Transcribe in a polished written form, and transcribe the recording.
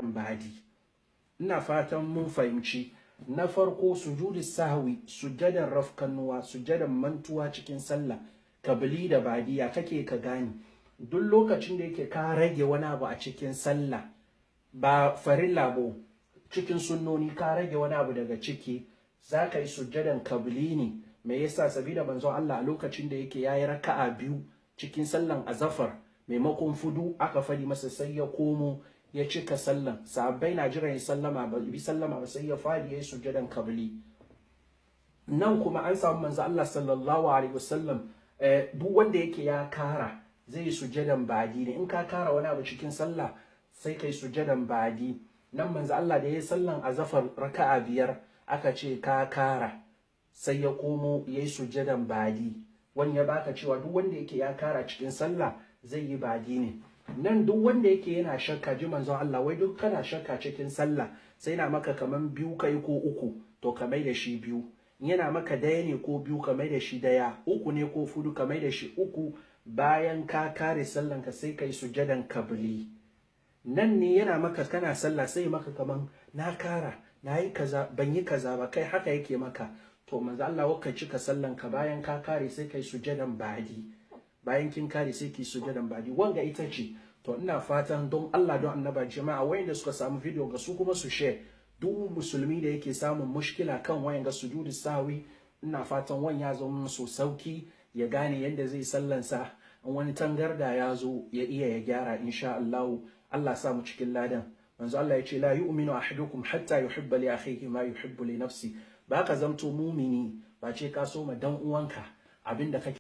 badi. Ina fatan mun fahimci na farko sujudi sahwi, sujjadan rafkanuwa, sujjadan mantuwa cikin sallah, kabili da badiya kake ka gane duk lokacin da yake ka rage wani abu a cikin sallah ba farilla ba cikin sunnoni ka rage wani abu daga ciki za ka yi sujjadan kabili ne. Me yasa? Sabida manzon Allah a lokacin da yake yayi raka'a biyu cikin sallan azafar maimakon fudu aka fadi masa sai ya komo ya cika sallan, sahabbai na jiran sallama ba sai ya fadi yayi sujjadan kabili. Nan kuma an samu manzo Allah sallallahu alaihi wasallam duk wanda yake ya kara zai yi sujjadan badi ne. In ka kara wani abu cikin sallah sai kai sujjadan badi. Nan manzo Allah da yayi sallan azafar raka'a biyar aka ce ka kara sai ya komo yayi sujjadan badi. Wani ya baka cewa duk wanda yake ya kara cikin sallah zai yi badi ne. Nan duk wanda yake yana shakka, ji manzon Allah wai duk kana shakka cikin sallah sai na maka kaman biyu kai ko uku to ka mai da shi biyu, yana maka daya ne ko biyu ka mai da shi daya, uku ne ko fudu ka mai da shi uku. Bayan ka kare sallan ka sai kai sujjadan kabli. Nan ne yana maka kana sallah sai maka kaman na kara na yi kaza ban yi kaza ba, kai haka yake maka to manzo Allah wakka cika sallan ka bayan ka kare sai kai sujjadan badi. Bayan kin kare sai ki sujjadan badi. Wanga ita ce to ina fatan don Allah don annaba jama'a wayanda suka samu video ga su kuma su share. Duk musulmi da yake samun mushkila kan wayanga sujudi sawi, ina fatan wani ya zo musu sauki ya gane yadda zai sallansa. In wani tangarda ya zo ya iya ya gyara insha Allah. Allah sa mu cikin ladan. Manzo Allah ya ce la yu'minu ahadukum hatta yuhibba li akhihi ma yuhibbu li nafsi. Ba ka zamto mumini ba ce ka so ma dan uwanka abinda kake